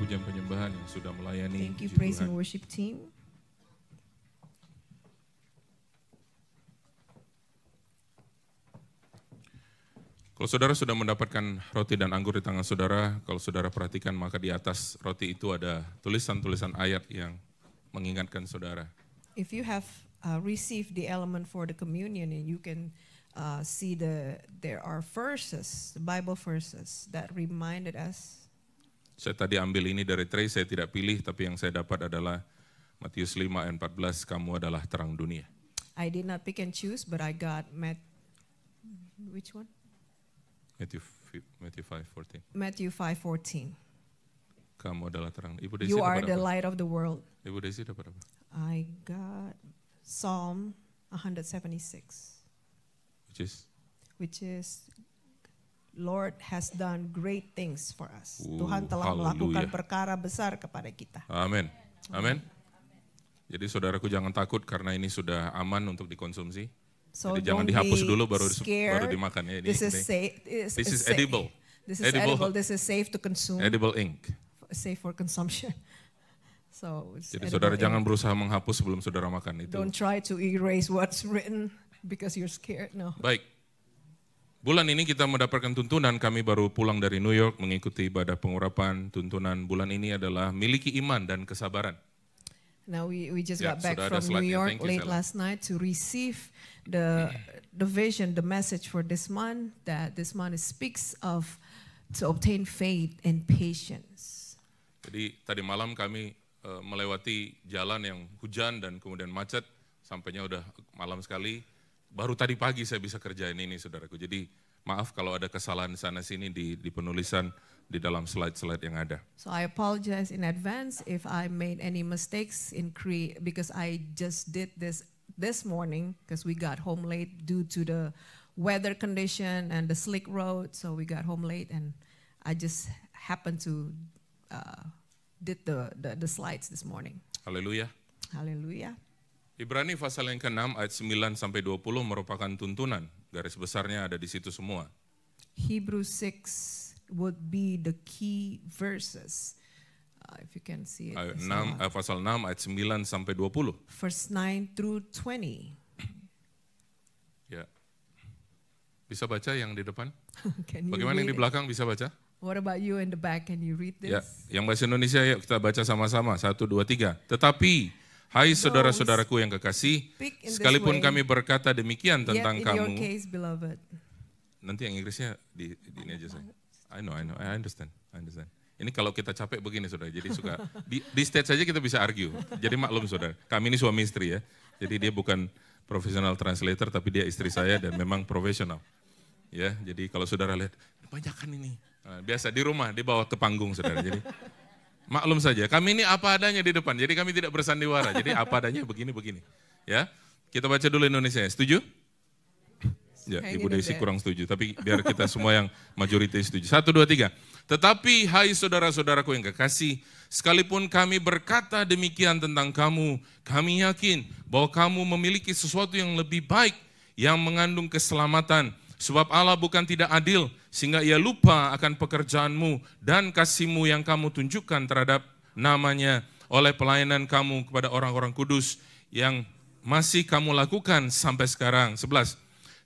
pujian penyembahan yang sudah melayani. Thank you, puji praise Tuhan. and worship team. Kalau saudara sudah mendapatkan roti dan anggur di tangan saudara, kalau saudara perhatikan maka di atas roti itu ada tulisan-tulisan ayat yang mengingatkan saudara. If you have received the element for the communion, and you can see there are verses, Bible verses that reminded us. Saya tadi ambil ini dari tray, saya tidak pilih, tapi yang saya dapat adalah Matius 5 ayat 14, kamu adalah terang dunia. I did not pick and choose, but I got which one? Matthew 5:14. Matthew 5:14. Kamu adalah terang. Ibu Desi You are dapat the apa? light of the world. Ibu Desi dapat apa? I got Psalm 176, which is Lord has done great things for us. Tuhan telah melakukan perkara besar kepada kita. Amin. Amin. Jadi saudaraku jangan takut karena ini sudah aman untuk dikonsumsi. So Jadi jangan don't dihapus be dulu baru scared. dimakan ya. This is safe. This is edible. This is edible. This is safe to consume. Edible ink. Safe for consumption. So it's Jadi edible saudara ink. jangan berusaha menghapus sebelum saudara makan itu. Don't try to erase what's written because you're scared. No. Baik. Bulan ini kita mendapatkan tuntunan, kami baru pulang dari New York mengikuti ibadah pengurapan. Tuntunan bulan ini adalah miliki iman dan kesabaran. Now we just Ya, got back sudah ada from New slide-nya. York Thank you, late Sela. last night to receive the vision, the message for this month, that this month speaks of to obtain faith and patience. Jadi tadi malam kami melewati jalan yang hujan dan kemudian macet, sampainya udah malam sekali. Baru tadi pagi saya bisa kerjain ini saudaraku. Jadi maaf kalau ada kesalahan sana sini di penulisan di dalam slide-slide yang ada. So I apologize in advance if I made any mistakes because I just did this morning because we got home late due to the weather condition and the slick road. So we got home late and I just happened to did the slides this morning. Haleluya. Hallelujah. Ibrani pasal yang ke-6 ayat 9 sampai 20 merupakan tuntunan. Garis besarnya ada di situ semua. Hebrews 6 would be the key verses. If you can see it. Pasal 6 ayat 9 sampai 20. Verse 9 through 20. Ya. Bisa baca yang di depan? Can you Bagaimana yang read di belakang bisa baca? What about you in the back? Can you read this? Ya, yang bahasa Indonesia yuk kita baca sama-sama. 1, 2, 3. Tetapi, hai saudara-saudaraku yang kekasih, Speak in this sekalipun way, kami berkata demikian Yet tentang in your kamu. case, beloved. Nanti yang Inggrisnya di ini aja saya. I know, I understand. Ini kalau kita capek begini saudara, jadi suka di stage saja kita bisa argue. Jadi maklum saudara, kami ini suami istri ya. Jadi dia bukan profesional translator, tapi dia istri saya dan memang profesional. Ya, jadi kalau saudara lihat, banyakan ini. Nah, biasa di rumah dibawa ke panggung saudara. Jadi maklum saja, kami ini apa adanya di depan. Jadi kami tidak bersandiwara. Jadi apa adanya begini-begini. Ya, kita baca dulu Indonesia. Setuju? Ya, Ibu Desi kurang setuju, tapi biar kita semua yang majoritas setuju. 1, 2, 3. Tetapi hai saudara-saudaraku yang kekasih, sekalipun kami berkata demikian tentang kamu, kami yakin bahwa kamu memiliki sesuatu yang lebih baik, yang mengandung keselamatan. Sebab Allah bukan tidak adil, sehingga ia lupa akan pekerjaanmu dan kasihmu yang kamu tunjukkan terhadap namanya oleh pelayanan kamu kepada orang-orang kudus yang masih kamu lakukan sampai sekarang. 11.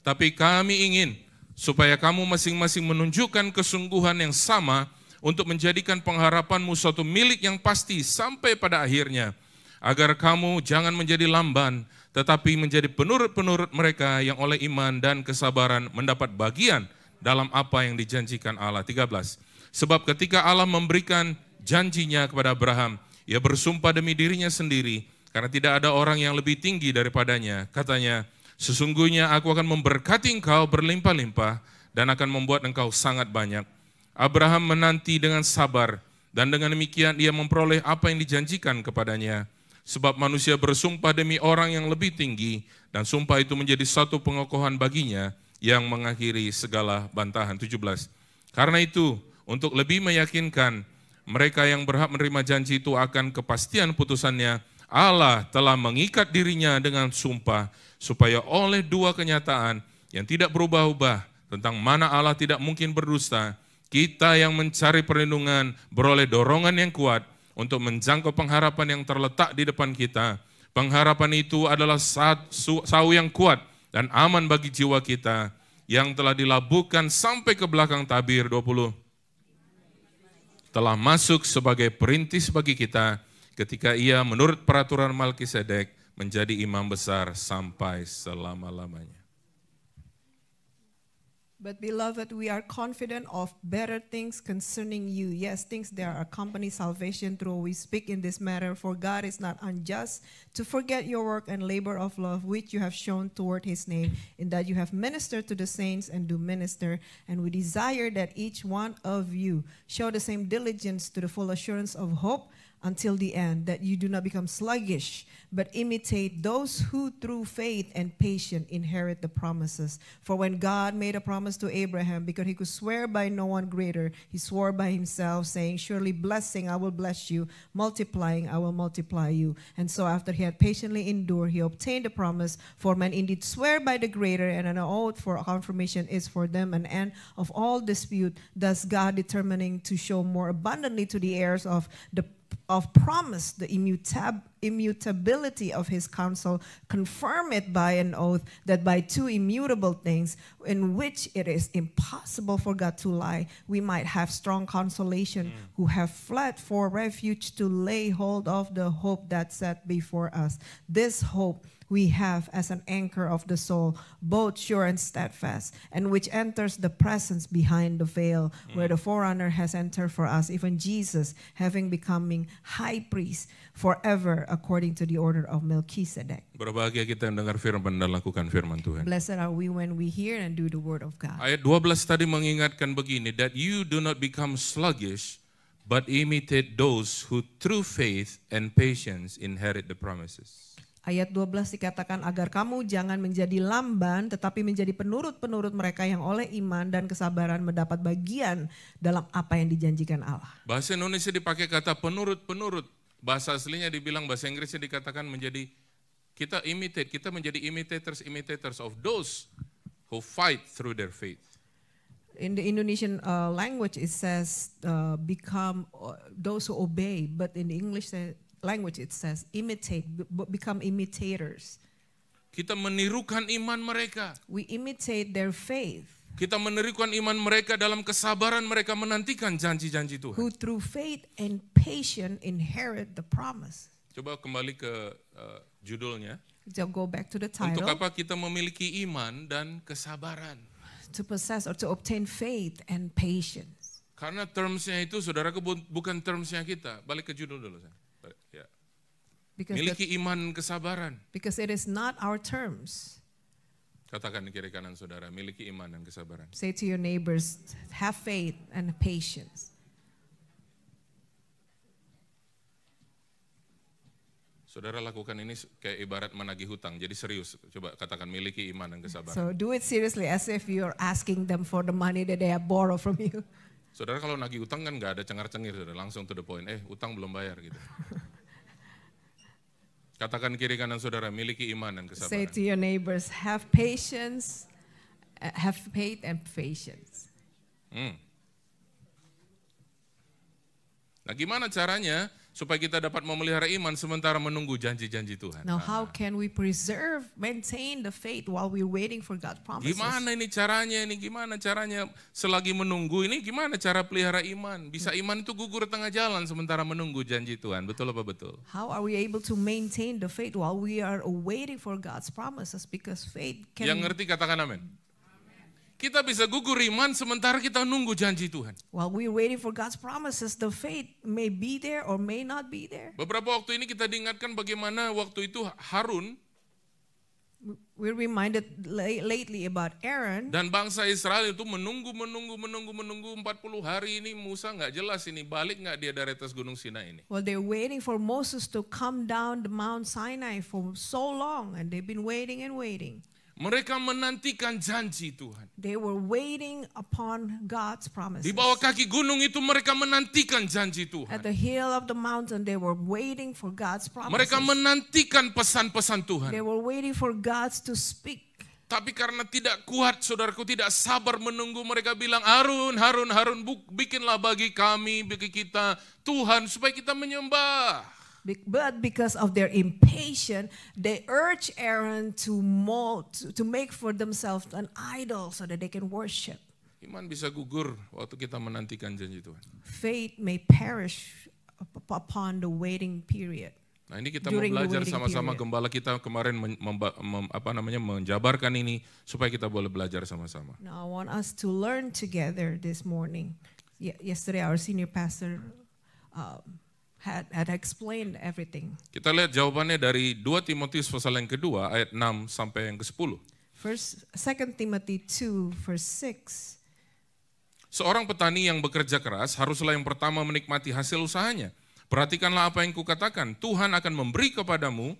Tapi kami ingin supaya kamu masing-masing menunjukkan kesungguhan yang sama untuk menjadikan pengharapanmu suatu milik yang pasti sampai pada akhirnya. Agar kamu jangan menjadi lamban, tetapi menjadi penurut-penurut mereka yang oleh iman dan kesabaran mendapat bagian dalam apa yang dijanjikan Allah. 13. Sebab ketika Allah memberikan janjinya kepada Abraham, ia bersumpah demi dirinya sendiri, karena tidak ada orang yang lebih tinggi daripadanya. Katanya, sesungguhnya aku akan memberkati engkau berlimpah-limpah dan akan membuat engkau sangat banyak. Abraham menanti dengan sabar dan dengan demikian ia memperoleh apa yang dijanjikan kepadanya. Sebab manusia bersumpah demi orang yang lebih tinggi dan sumpah itu menjadi satu pengokohan baginya yang mengakhiri segala bantahan. 17. Karena itu untuk lebih meyakinkan mereka yang berhak menerima janji itu akan kepastian putusannya, Allah telah mengikat dirinya dengan sumpah supaya oleh dua kenyataan yang tidak berubah-ubah tentang mana Allah tidak mungkin berdusta, Kita yang mencari perlindungan beroleh dorongan yang kuat untuk menjangkau pengharapan yang terletak di depan kita. Pengharapan itu adalah sau yang kuat dan aman bagi jiwa kita yang telah dilabuhkan sampai ke belakang tabir 20. Telah masuk sebagai perintis bagi kita ketika ia menurut peraturan Melkisedek menjadi imam besar sampai selama-lamanya. But beloved, we are confident of better things concerning you. Yes, things that accompany salvation through we speak in this matter. For God is not unjust to forget your work and labor of love, which you have shown toward his name, in that you have ministered to the saints and do minister. And we desire that each one of you show the same diligence to the full assurance of hope until the end, that you do not become sluggish, but imitate those who through faith and patience inherit the promises. For when God made a promise to Abraham, because he could swear by no one greater, he swore by himself, saying, surely blessing I will bless you, multiplying I will multiply you. And so after he had patiently endured, he obtained the promise. For men indeed swear by the greater, and an oath for confirmation is for them an end of all dispute. Thus God determining to show more abundantly to the heirs of promise the immutability of his counsel, confirm it by an oath, that by two immutable things in which it is impossible for God to lie, we might have strong consolation, who have fled for refuge to lay hold of the hope that's set before us. This hope we have as an anchor of the soul, both sure and steadfast, and which enters the presence behind the veil, where the forerunner has entered for us, even Jesus, having becoming high priest forever according to the order of Melchizedek. Berbahagia kita yang dengar firman dan lakukan firman Tuhan. Blessed are we when we hear and do the word of God. Ayat 12 tadi mengingatkan begini, that you do not become sluggish, but imitate those who through faith and patience inherit the promises. Ayat 12 dikatakan agar kamu jangan menjadi lamban tetapi menjadi penurut-penurut mereka yang oleh iman dan kesabaran mendapat bagian dalam apa yang dijanjikan Allah. Bahasa Indonesia dipakai kata penurut-penurut. Bahasa aslinya dibilang, bahasa Inggrisnya dikatakan menjadi, kita menjadi imitators of those who fight through their faith. In the Indonesian language it says become those who obey, but in the English language it says imitate, become imitators. Kita menirukan iman mereka. We imitate their faith. Kita menirukan iman mereka dalam kesabaran mereka menantikan janji-janji Tuhan. Who through faith and patience inherit the promise. Coba kembali ke judulnya. So go back to the title. Untuk apa kita memiliki iman dan kesabaran? To possess or to obtain faith and patience. Karena termsnya itu, saudara, bukan termsnya kita. Balik ke judul dulu. Ya. Miliki iman kesabaran. Because it is not our terms. Katakan di kiri kanan saudara, miliki iman dan kesabaran. Say to your neighbors, have faith and patience. Saudara lakukan ini kayak ibarat menagih hutang, jadi serius. Coba katakan miliki iman dan kesabaran. So do it seriously as if you're asking them for the money that they have borrowed from you. Saudara kalau nagih hutang kan nggak ada cengar-cengir, saudara, langsung to the point. Hutang belum bayar gitu. Katakan kiri kanan saudara, miliki iman dan kesabaran. Say to your neighbors, have patience, have faith and patience. Nah, gimana caranya supaya kita dapat memelihara iman sementara menunggu janji-janji Tuhan? Now, how can we preserve, maintain the faith while we're waiting for God's promises? Gimana ini caranya? Gimana caranya selagi menunggu ini? Gimana cara pelihara iman? Bisa iman itu gugur tengah jalan sementara menunggu janji Tuhan. Betul apa betul? How are we able to maintain the faith while we are waiting for God's promises? Because faith can... Yang ngerti katakan amin. Kita bisa gugur iman sementara kita nunggu janji Tuhan. While we're waiting for God's promises, the faith may be there or may not be there. Beberapa waktu ini kita diingatkan bagaimana waktu itu Harun, we're reminded lately about Aaron. Dan bangsa Israel itu menunggu 40 hari ini. Musa nggak jelas ini balik nggak dia dari atas gunung Sinai ini. Well, they're waiting for Moses to come down the Mount Sinai for so long, and they've been waiting and waiting. Mereka menantikan janji Tuhan. They were waiting upon God's promises. Di bawah kaki gunung itu mereka menantikan janji Tuhan. At the heel of the mountain, they were waiting for God's promises. Mereka menantikan pesan-pesan Tuhan. They were waiting for God to speak. Tapi karena tidak kuat, saudaraku tidak sabar menunggu, mereka bilang, Harun, bikinlah bagi kami, bagi kita Tuhan supaya kita menyembah. But because of their impatience, they urge Aaron to make for themselves an idol so that they can worship. Iman bisa gugur waktu kita menantikan janji Tuhan. Faith may perish upon the waiting period. Nah, ini kita mau belajar sama-sama, gembala kita kemarin menjabarkan ini supaya kita boleh belajar sama-sama. Now I want us to learn together this morning. Yesterday our senior pastor had explained everything. Kita lihat jawabannya dari 2 Timotius pasal yang kedua ayat 6 sampai yang ke-10. 2 Timothy 2 verse 6. Seorang petani yang bekerja keras haruslah yang pertama menikmati hasil usahanya. Perhatikanlah apa yang kukatakan, Tuhan akan memberi kepadamu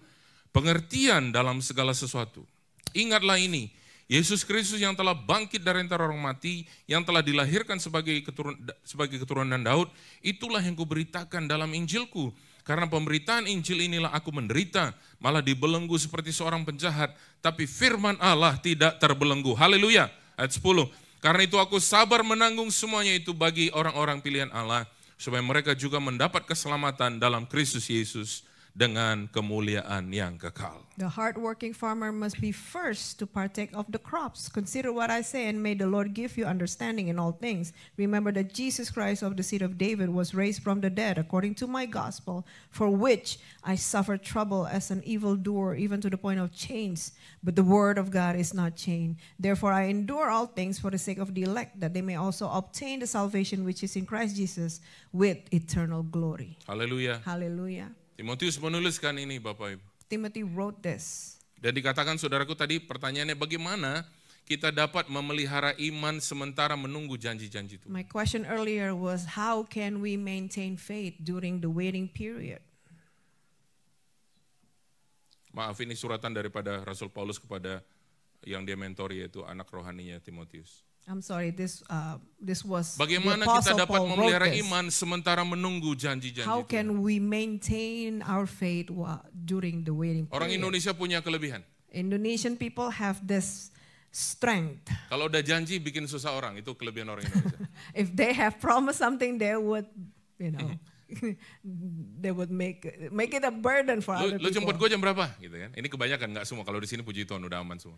pengertian dalam segala sesuatu. Ingatlah ini, Yesus Kristus yang telah bangkit dari antara orang mati, yang telah dilahirkan sebagai keturunan Daud, itulah yang kuberitakan dalam Injilku. Karena pemberitaan Injil inilah aku menderita, malah dibelenggu seperti seorang penjahat, tapi firman Allah tidak terbelenggu. Haleluya. Ayat 10. Karena itu aku sabar menanggung semuanya itu bagi orang-orang pilihan Allah, supaya mereka juga mendapat keselamatan dalam Kristus Yesus dengan kemuliaan yang kekal. The hardworking farmer must be first to partake of the crops. Consider what I say, and may the Lord give you understanding in all things. Remember that Jesus Christ of the seed of David was raised from the dead according to my gospel, for which I suffered trouble as an evildoer, even to the point of chains. But the word of God is not chained. Therefore I endure all things for the sake of the elect, that they may also obtain the salvation which is in Christ Jesus with eternal glory. Haleluya. Hallelujah. Timotius menuliskan ini Bapak Ibu. Timothy wrote this. Dan dikatakan saudaraku tadi pertanyaannya bagaimana kita dapat memelihara iman sementara menunggu janji-janji Tuhan. My question earlier was, how can we maintain faith during the waiting period? Maaf, ini suratan daripada Rasul Paulus kepada yang dia mentori, yaitu anak rohaninya Timotius. I'm sorry, this was Bagaimana the kita Apostle dapat Paul memelihara wrote this. iman sementara menunggu janji-janji How Tuhan? can we maintain our faith during the waiting period? Orang Indonesia punya kelebihan. Indonesian people have this strength. Kalau udah janji bikin susah orang, itu kelebihan orang Indonesia. If they have promised something, they would, they would make it a burden for other Lu jemput people. gue jam berapa? Gitu kan? Ini kebanyakan, nggak semua. Kalau di sini puji Tuhan udah aman semua.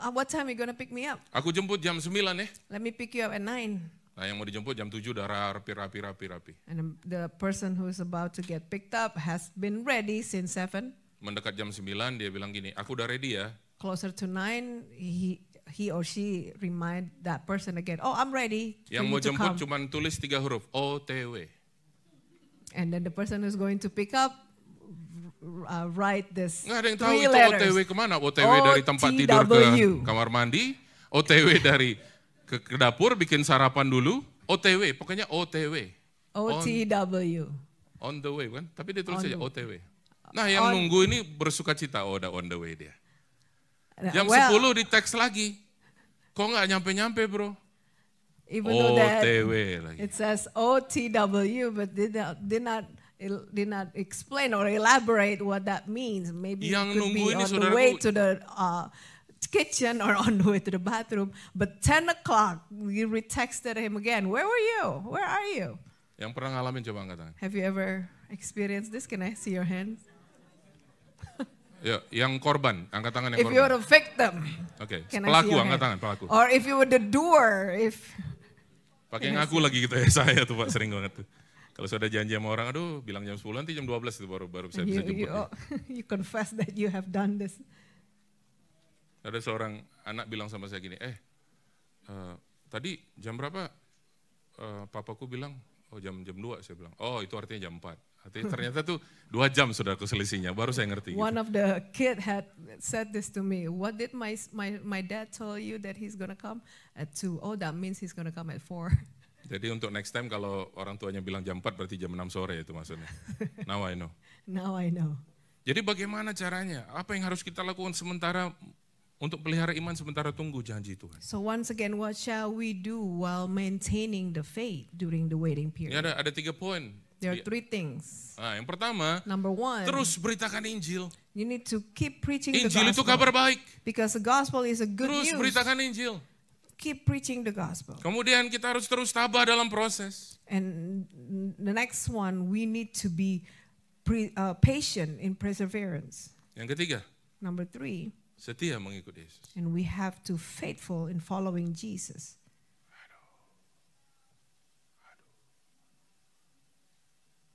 What time are you gonna pick me up? Aku jemput jam 9 ya. Let me pick you up at 9. Nah yang mau dijemput jam 7 udah rapi. And the person who's about to get picked up has been ready since 7. Mendekat jam 9 dia bilang gini, aku udah ready ya. Closer to 9, he or she remind that person again, oh, I'm ready for Yang you mau to jemput come. cuma tulis 3 huruf, OTW. And then the person who's going to pick up write this Nggak ada yang tahu 3 itu letters. OTW kemana. OTW dari tempat tidur ke kamar mandi, OTW dari ke dapur bikin sarapan dulu, OTW, pokoknya OTW. OTW. On the way kan, tapi dia tulis On saja the- OTW. Nah yang nunggu ini bersuka cita, oh udah on the way dia. Jam Well, 10 di teks lagi, kok nggak nyampe-nyampe bro? even though that OTW lagi. it says OTW, but did not explain or elaborate what that means. Maybe it Yang could nunggu be ini, on the saudaraku, way to the kitchen or on the way to the bathroom. But 10 o'clock, we retexted him again. Where were you? Where are you? Yang pernah ngalamin coba angkat tangan. Have you ever experienced this? Can I see your hands? Ya, yang korban, angkat tangan yang If you were korban. a victim, Oke, can I see pelaku your angkat hand? tangan, pelaku. Or if you were the doer, Pakai ngaku lagi gitu ya, saya tuh Pak sering banget tuh. Kalau sudah janji sama orang, aduh bilang jam 10 nanti jam 12 itu baru saya bisa jemput dia. you confess that you have done this. Ada seorang anak bilang sama saya gini, tadi jam berapa? Papaku bilang, oh jam 2, saya bilang. Oh itu artinya jam 4. Artinya ternyata tuh 2 jam sudah selisihnya, baru saya ngerti. One Gitu. of the kid had said this to me. What did my dad tell you that he's gonna come at 2? Oh, that means he's gonna come at 4. Jadi untuk next time kalau orang tuanya bilang jam 4 berarti jam 6 sore itu maksudnya. Now I know. Now I know. Jadi bagaimana caranya? Apa yang harus kita lakukan sementara untuk pelihara iman sementara tunggu janji Tuhan? So once again, what shall we do while maintaining the faith during the waiting Ini period? ada 3 poin. There are 3 things. Nah, yang pertama, Number 1, terus beritakan Injil. You need to keep preaching the Injil itu gospel. kabar baik. Because the gospel is a good Terus news. beritakan Injil. Keep preaching the gospel. Kemudian kita harus terus tabah dalam proses. And the next one, we need to be patient in perseverance. Yang ketiga, Number 3, setia mengikuti Yesus. and we have to faithful in following Jesus.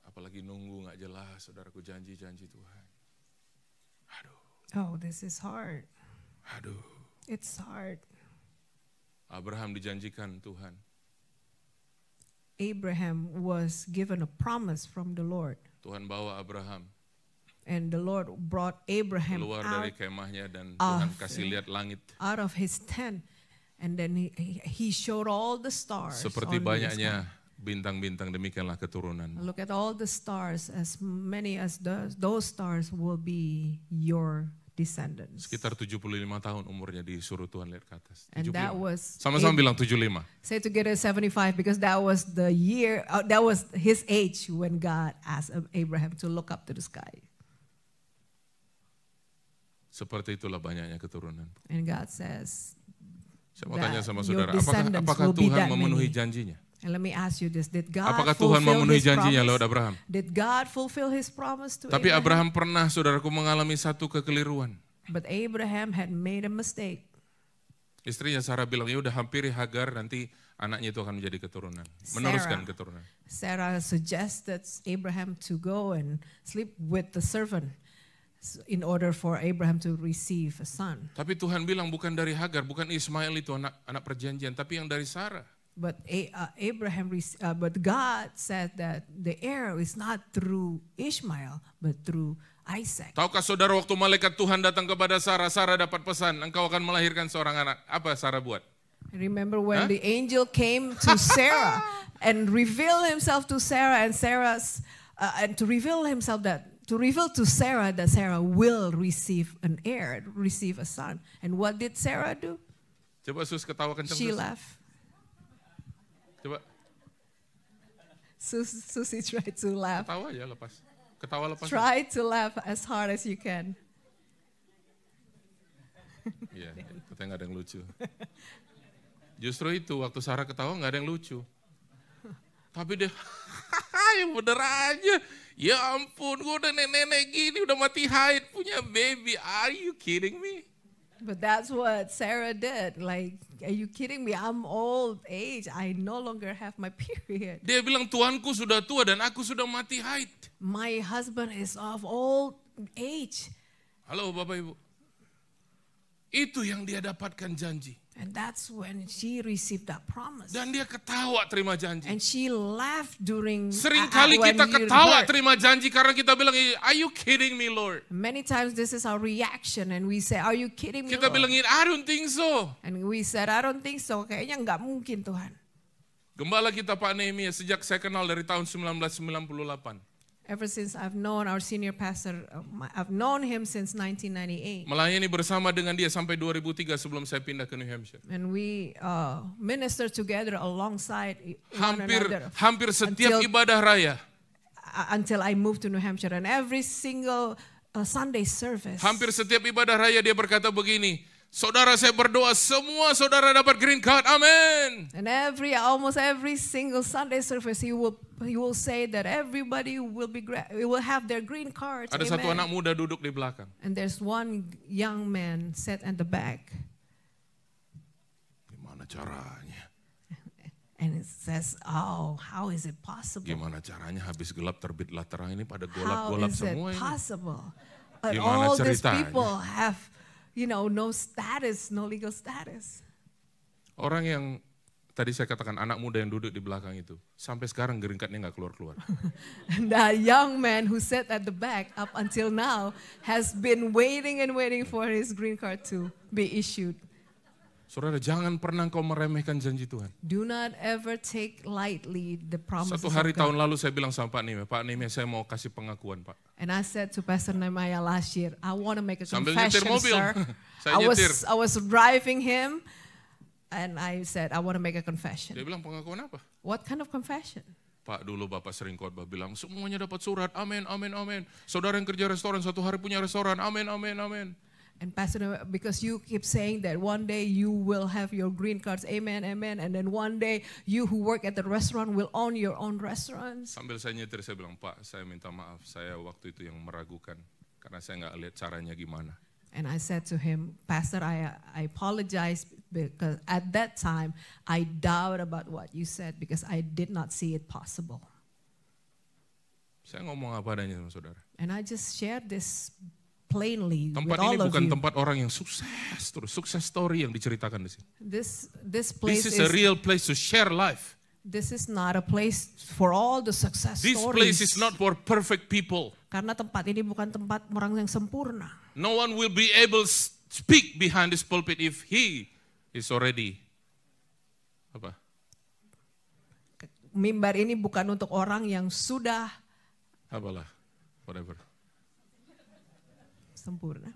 Apalagi nunggu nggak jelas, saudaraku, janji-janji Tuhan. Aduh, Oh, this is hard. aduh. It's hard. Abraham dijanjikan Tuhan. Abraham was given a promise from the Lord. Tuhan bawa Abraham And the Lord brought Abraham keluar out, dari kemahnya dan Tuhan kasih lihat langit. out of his tent. And then he showed all the stars. Seperti on the banyaknya sky. bintang-bintang, demikianlah keturunan. Look at all the stars. As many as those stars will be your descendants. Sekitar 75 tahun umurnya disuruh Tuhan lihat ke atas. And that 75. was, Sama-sama bilang 75. say together 75, because that was the year, that was his age when God asked Abraham to look up to the sky. Seperti itulah banyaknya keturunan. And God says, Saya mau tanya sama your saudara, descendants apakah will be Tuhan that memenuhi many. janjinya? and let me ask you this, did God Apakah Tuhan fulfill memenuhi his janjinya promise? lewat Abraham? Did God fulfill his promise to Tapi Abraham? Abraham pernah, saudaraku, mengalami satu kekeliruan. But Abraham had made a mistake. Istrinya Sarah bilang, ya udah hampiri Hagar, nanti anaknya itu akan menjadi keturunan. Meneruskan keturunan. Sarah suggested Abraham to go and sleep with the servant in order for Abraham to receive a son. Tapi Tuhan bilang bukan dari Hagar, bukan Ismail itu anak perjanjian, tapi yang dari Sarah. But but God said that the heir is not through Ishmael, but through Isaac. Tahukah saudara, waktu malaikat Tuhan datang kepada Sarah, Sarah dapat pesan, engkau akan melahirkan seorang anak. Apa Sarah buat? Remember when the angel came to Sarah and revealed himself to Sarah, and and to reveal to Sarah that Sarah will receive an heir, receive a son. And what did Sarah do? Coba Sus ketawa kencang. She Sus. laughed. Coba Susie tried to laugh. ketawa aja lepas. Ketawa lepas. Try to laugh as hard as you can. Iya, katanya nggak ada yang lucu. Justru itu, waktu Sarah ketawa nggak ada yang lucu. Tapi dia, ya bener aja. Ya ampun, gue udah nenek-nenek gini, udah mati haid, punya baby. Are you kidding me? But that's what Sarah did. Like, are you kidding me? I'm old age. I no longer have my period. Dia bilang, Tuanku sudah tua dan aku sudah mati haid. My husband is of old age. Halo Bapak Ibu. Itu yang dia dapatkan janji. And that's when she received that promise. Dan dia ketawa terima janji. And she laughed during Seringkali when kita he ketawa heard. terima janji karena kita bilang, are you kidding me Lord? Many times this is our reaction and we say, are you kidding me, Kita Lord? bilang, I don't think so. And we said, I don't think so. Kayaknya nggak mungkin, Tuhan. Gembala kita Pak Nehemia sejak saya kenal dari tahun 1998. Ever since I've known our senior pastor, I've known him since 1998. Melayani bersama dengan dia sampai 2003 sebelum saya pindah ke New Hampshire. And we minister together alongside one another. Hampir setiap ibadah raya. Until I moved to New Hampshire. And every single Sunday service. Hampir setiap ibadah raya dia berkata begini, saudara saya berdoa semua saudara dapat green card, amin. And almost every single Sunday service, he will say that everybody will have their green cards. Ada Amen. satu anak muda duduk di belakang. And there's one young man sat at the back. Gimana caranya? And it says, oh, how is it possible? Gimana caranya habis gelap terbitlah terang ini pada How golap-golap is it semua ini. possible? But Gimana all these ceritanya? people have, no status, no legal status. Orang yang tadi saya katakan anak muda yang duduk di belakang itu, sampai sekarang green card-nya nggak keluar-keluar. And that young man who sat at the back up until now has been waiting and waiting for his green card to be issued. Saudara, jangan pernah kau meremehkan janji Tuhan. Do not ever take lightly the promises Satu hari of God. tahun lalu saya bilang sama Pak Nehemia, saya mau kasih pengakuan Pak. And I said to Pastor Nehemiah last year, I want to make a Sambil confession, nyetir mobil. sir. Saya nyetir. I was driving him, and I said, I want to make a confession. Dia bilang pengakuan apa? What kind of confession? Pak, dulu Bapak sering khotbah bilang, semuanya dapat surat, amin, amin, amin. Saudara yang kerja restoran, satu hari punya restoran, amin, amin, amin. And Pastor, because you keep saying that one day you will have your green cards, amen, amen. And then one day you who work at the restaurant will own your own restaurants. Sambil saya nyetir, saya bilang, Pak, saya minta maaf, saya waktu itu yang meragukan. Karena saya nggak lihat caranya gimana. And I said to him, Pastor, I apologize because at that time I doubt about what you said because I did not see it possible. Saya ngomong apa adanya sama saudara. And I just shared this plainly Tempat with ini all of bukan you. tempat orang yang sukses terus, sukses story yang diceritakan di sini. This place This is a real place to share life. This is not a place for all the success This stories. place is not for perfect people. Karena tempat ini bukan tempat orang yang sempurna. No one will be able to speak behind this pulpit if he is already apa? Mimbar ini bukan untuk orang yang sudah Apalah, whatever. sempurna.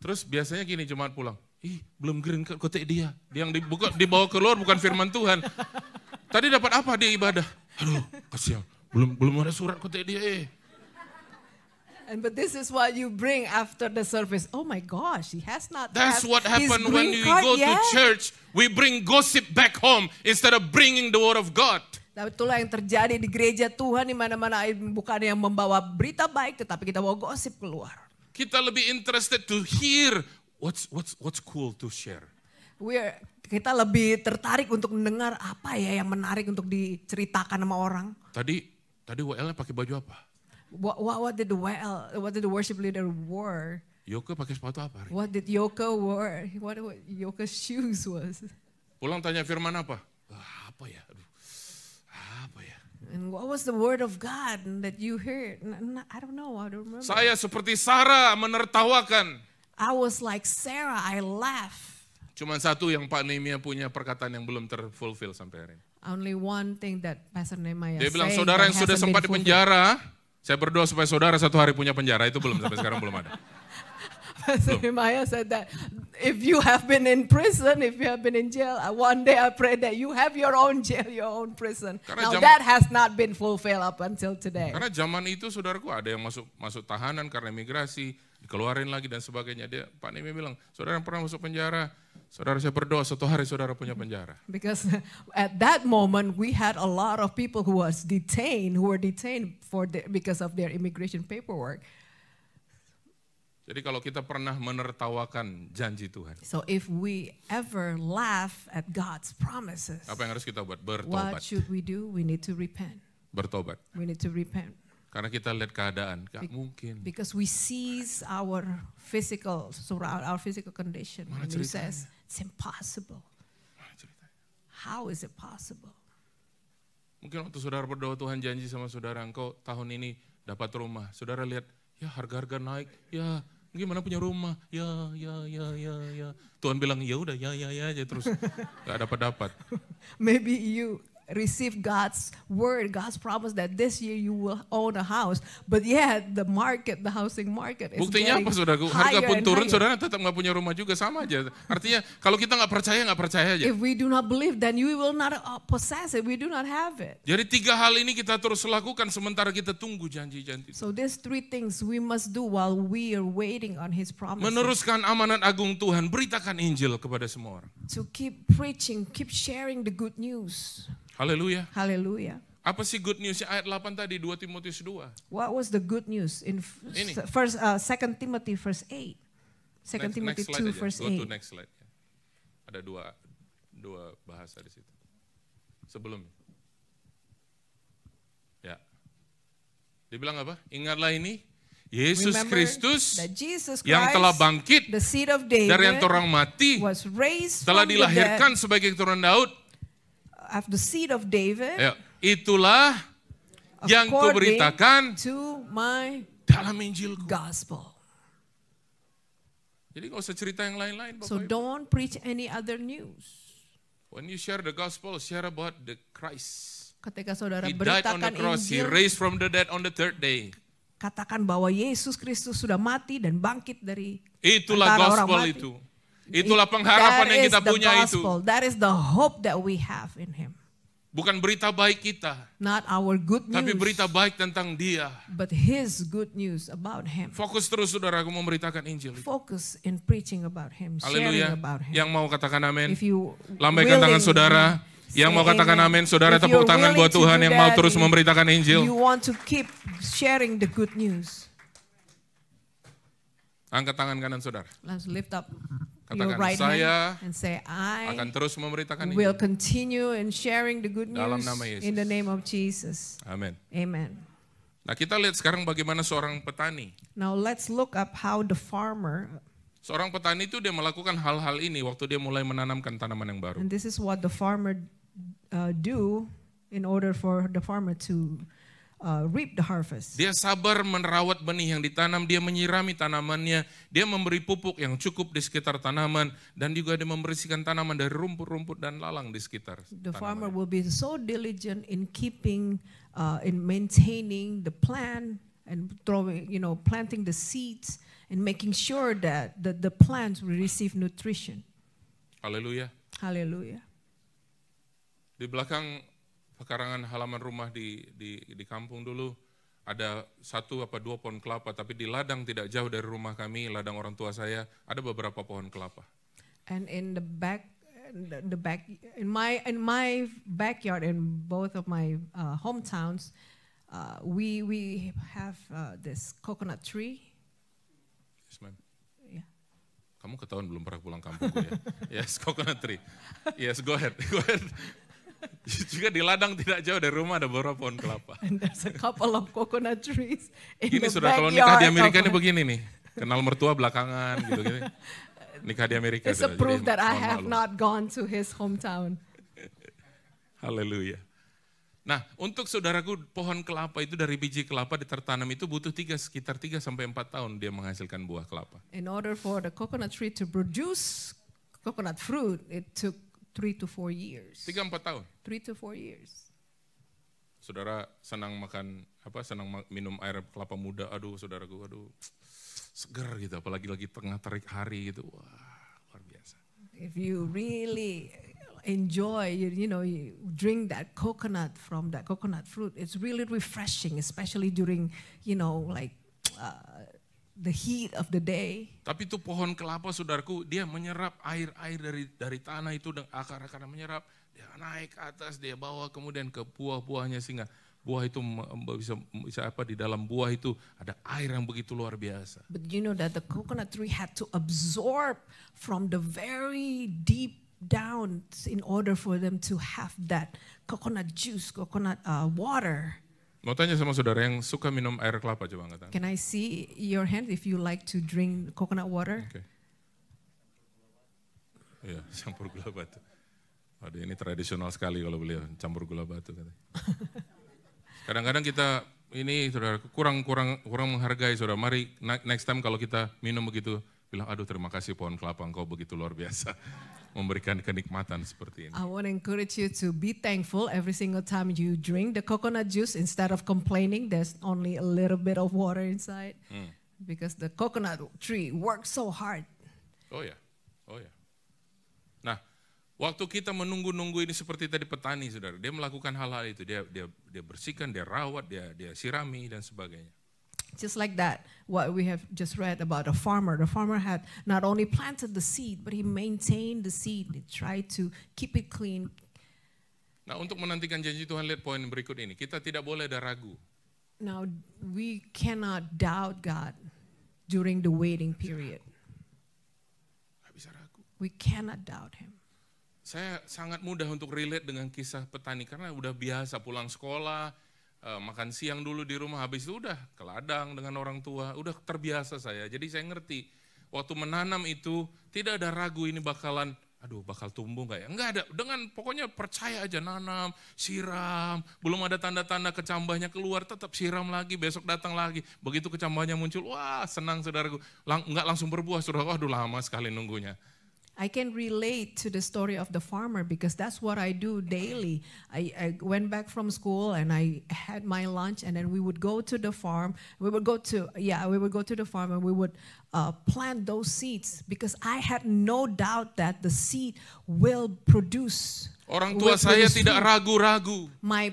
Terus biasanya gini jemaat pulang, belum green card kotek dia. Dia yang dibawa keluar bukan firman Tuhan. Tadi dapat apa dia ibadah? Aduh, kasihan. Belum ada surat kotek dia. But this is what you bring after the service. Oh my gosh, he has not. That's what his happened when green we card go to yet. church. We bring gossip back home instead of bringing the word of God. Nah, itulah yang terjadi di gereja Tuhan di mana-mana bukan yang membawa berita baik, tetapi kita bawa gosip keluar. Kita lebih interested to hear what's cool to share. Kita lebih tertarik untuk mendengar apa ya yang menarik untuk diceritakan sama orang. Tadi WL-nya pakai baju apa? What did the worship leader wear? Yoke pakai sepatu apa hari? What did Yoko wear? What Yoko's shoes was? Pulang tanya firman apa? Apa ya? Aduh, apa ya? And what was the word of God that you heard? I don't know. I don't remember. Saya seperti Sarah menertawakan. I was like Sarah. I laughed. Cuman satu yang Pak Nehemia punya perkataan yang belum terfulfill sampai hari ini. Only one thing that Pastor Nehemiah Dia bilang, saying saudara that yang sudah hasn't sempat di been fulfilled. penjara, saya berdoa supaya saudara satu hari punya penjara. Itu belum, sampai sekarang belum ada. Pastor Nehemiah said that if you have been in prison, if you have been in jail, one day I pray that you have your own jail, your own prison. Karena Now that has not been fulfilled up until today. Karena zaman itu saudaraku ada yang masuk tahanan karena imigrasi, dikeluarin lagi dan sebagainya. Pak Nehemia bilang, saudara yang pernah masuk penjara, saudara saya berdoa satu hari saudara punya penjara. Because at that moment we had a lot of people who were detained because of their immigration paperwork. Jadi kalau kita pernah menertawakan janji Tuhan. So if we ever laugh at God's promises, Apa yang harus kita buat? what Bertobat. should we do? We need to repent. Bertobat. We need to repent. Karena kita lihat keadaan, gak mungkin. Because we sees our physical condition. Mana And he ceritanya? says, it's impossible. How is it possible? Mungkin waktu saudara berdoa Tuhan janji sama saudara, engkau tahun ini dapat rumah. Saudara lihat, ya harga-harga naik, ya gimana punya rumah, ya. Tuhan bilang, ya udah, ya aja terus. Gak dapat. Maybe you receive God's word, God's promise that this year you will own a house. But yet the housing market is Buktinya getting apa saudaraku? Harga higher pun and turun, higher. saudara tetap gak punya rumah juga, sama aja. Artinya kalau kita gak percaya aja. If we do not believe, then you will not possess it. We do not have it. Jadi 3 hal ini kita terus lakukan sementara kita tunggu janji-janji. So these 3 things we must do while we are waiting on His promises. Meneruskan amanat agung Tuhan, beritakan Injil kepada semua orang. To keep preaching, keep sharing the good news. Haleluya. Hallelujah. Apa sih good newsnya ayat 8 tadi, 2 Timotius 2. What was the good news in Ini. 2 Timothy verse 8? 2 Timothy 2 verse Go to 8. next slide. Ada dua bahasa di situ. Sebelum. Ya. Dibilang apa? Ingatlah ini, Yesus Remember Kristus that Jesus yang Christ, telah bangkit the seed of David, dari antara orang mati, was raised telah from the dilahirkan dead sebagai keturunan Daud. after the seed of David, Ya, itulah yang according kuberitakan to my dalam Injilku. gospel. Jadi gak usah cerita yang lain-lain, Bapak So Ibu. don't preach any other news. When you share the gospel, share about the Christ. Ketika saudara He died on the beritakan cross, He Injil, raised from the dead on the 3rd day. katakan bahwa Yesus Kristus sudah mati dan bangkit dari Itulah antara orang gospel mati. itu. Itulah pengharapan yang kita punya itu. That is the hope that we have in Him. Bukan berita baik kita, not our good tapi news, berita baik tentang Dia. but His good news about Him. Fokus terus saudaraku memberitakan Injil. Focus in preaching about Him, sharing Haleluya. about Him. Yang mau katakan amin, If you lambaikan tangan saudara. Yang mau katakan amin, saudara If tepuk you're tangan buat willing to Tuhan do yang mau that, terus memberitakan Injil. You want to keep sharing the good news. Angkat tangan kanan saudara. Let's lift up Katakan, your right saya hand and say, akan I terus memberitakan will Injil. continue in sharing the good Dalam news nama Yesus. in the name of Jesus. Amin. Amen. Nah kita lihat sekarang bagaimana seorang petani. Now let's look up how the farmer, Seorang petani itu dia melakukan hal-hal ini waktu dia mulai menanamkan tanaman yang baru. and this is what the farmer do in order for the farmer to reap the harvest. Dia sabar merawat benih yang ditanam, dia menyirami tanamannya, dia memberi pupuk yang cukup di sekitar tanaman, dan juga dia membersihkan tanaman dari rumput-rumput dan lalang di sekitar The farmer tanaman. will be so diligent in keeping, in maintaining the plant and planting the seeds and making sure that the plants will receive nutrition. Haleluya. Hallelujah. Di belakang pekarangan halaman rumah di kampung dulu ada 1 apa 2 pohon kelapa, tapi di ladang tidak jauh dari rumah kami, ladang orang tua saya, ada beberapa pohon kelapa. And in the back in my backyard in both of my hometowns, we have this coconut tree. Yes, ma'am. Yeah. Kamu ketahuan belum pernah pulang kampungku ya? Yes, coconut tree. Yes, go ahead. Go ahead. Juga di ladang tidak jauh dari rumah ada beberapa pohon kelapa. And there's a couple of coconut trees in Gini the sudah kalau nikah backyard di Amerika of ini my- begini nih. Kenal mertua belakangan gitu-gitu. Nikah di Amerika. It's a sudah, proof jadi that I mohon have maklum. not gone to his hometown. Haleluya. Nah, untuk saudaraku pohon kelapa itu dari biji kelapa ditertanam itu butuh sekitar 3 sampai 4 tahun dia menghasilkan buah kelapa. In order for the coconut tree to produce coconut fruit, it took 3 to 4 years. 3-4 tahun. 3 to 4 years. Saudara senang minum air kelapa muda, aduh saudaraku, seger gitu, apalagi lagi tengah terik hari gitu, wah luar biasa. If you really enjoy, you drink that coconut from that coconut fruit, it's really refreshing, especially during, the heat of the day. Tapi itu pohon kelapa saudaraku, dia menyerap air dari tanah itu, dan akar-akarnya menyerap, dia naik ke atas, dia bawa kemudian ke buah-buahnya, sehingga buah itu bisa di dalam buah itu ada air yang begitu luar biasa. But you know that the coconut tree had to absorb from the very deep down in order for them to have that coconut juice, coconut water. Mau tanya sama saudara yang suka minum air kelapa, coba angkat tangan. Can I see your hand if you like to drink coconut water? Oke. Iya, campur gula batu. Waduh, ini tradisional sekali kalau beliau campur gula batu. Kadang-kadang kita ini saudara kurang menghargai saudara. Mari next time kalau kita minum begitu, bilang aduh terima kasih pohon kelapa engkau begitu luar biasa. Memberikan kenikmatan seperti ini. I want to encourage you to be thankful every single time you drink the coconut juice instead of complaining there's only a little bit of water inside. Because the coconut tree works so hard. Oh ya. Nah, waktu kita menunggu-nunggu ini seperti tadi petani saudara, dia melakukan hal-hal itu, dia bersihkan, dia rawat, dia sirami dan sebagainya. Just like that, what we have just read about a farmer. The farmer had not only planted the seed, but he maintained the seed. He tried to keep it clean. Nah, untuk menantikan janji Tuhan, lihat poin berikut ini. Kita tidak boleh ada ragu. Now, we cannot doubt God during the waiting period. Gak bisa ragu. We cannot doubt Him. Saya sangat mudah untuk relate dengan kisah petani karena udah biasa pulang sekolah, makan siang dulu di rumah, habis itu udah ke ladang dengan orang tua, udah terbiasa saya. Jadi saya ngerti, waktu menanam itu tidak ada ragu ini bakal tumbuh nggak ya? Enggak ada, dengan pokoknya percaya aja nanam, siram, belum ada tanda-tanda kecambahnya keluar, tetap siram lagi, besok datang lagi. Begitu kecambahnya muncul, wah senang saudaraku, nggak langsung berbuah, saudara, waduh lama sekali nunggunya. I can relate to the story of the farmer because that's what I do daily. I went back from school and I had my lunch and then we would go to the farm. We would go to the farm and we would plant those seeds because I had no doubt that the seed will produce Orang tua saya tidak ragu-ragu. My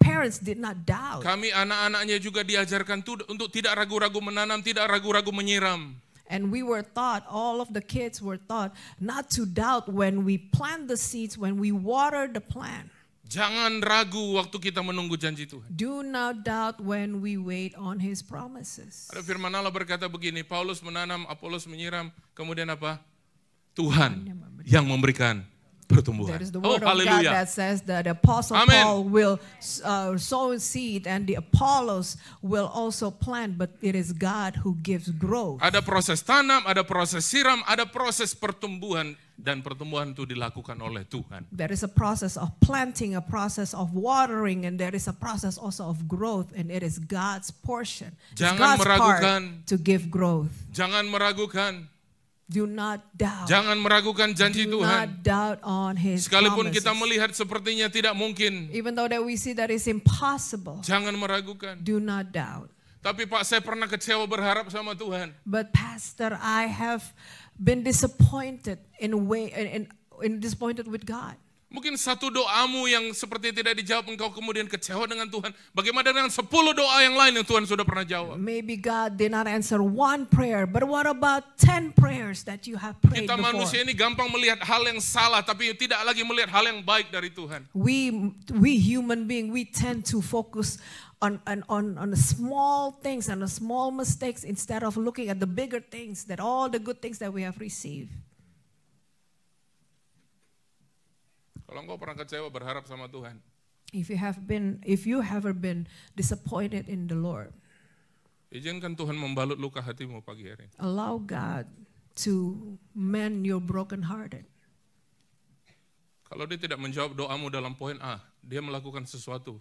parents did not doubt. Kami anak-anaknya juga diajarkan untuk tidak ragu-ragu menanam, tidak ragu-ragu menyiram. And we were taught, all of the kids were taught not to doubt when we plant the seeds, when we water the plant. Jangan ragu waktu kita menunggu janji Tuhan. Do not doubt when we wait on His promises. Ada firman Allah berkata begini, Paulus menanam, Apolos menyiram, kemudian apa? Tuhan yang memberikan pertumbuhan. That is the Oh, word of God haleluya. that says that the Apostle Amen. Paul will sow seed and the Apollos will also plant, but it is God who gives growth. Ada proses tanam, ada proses siram, ada proses pertumbuhan. Dan pertumbuhan itu dilakukan oleh Tuhan. There is a process of planting, a process of watering, and there is a process also of growth, and it is God's portion. It's Jangan God's meragukan. part to give growth. Jangan meragukan. Do not doubt. Jangan meragukan janji Do Tuhan. not doubt on His Sekalipun promises. kita melihat sepertinya tidak mungkin. Even though that we see that it's impossible, Jangan meragukan. do not doubt. Tapi Pak, saya pernah kecewa berharap sama Tuhan. But Pastor, I have been disappointed in a way, in disappointed with God. Mungkin satu doamu yang seperti tidak dijawab, engkau kemudian kecewa dengan Tuhan. Bagaimana dengan 10 doa yang lain yang Tuhan sudah pernah jawab? Maybe God did not answer one prayer, but what about 10 prayers that you have prayed Kita before? manusia ini gampang melihat hal yang salah, tapi tidak lagi melihat hal yang baik dari Tuhan. We human being, we tend to focus on the small things and the small mistakes instead of looking at the bigger things, that all the good things that we have received. Kalau engkau pernah kecewa berharap sama Tuhan, If you ever been disappointed in the Lord, izinkan Tuhan membalut luka hatimu pagi hari ini. allow God to mend your brokenhearted. Kalau dia tidak menjawab doamu dalam poin A, dia melakukan sesuatu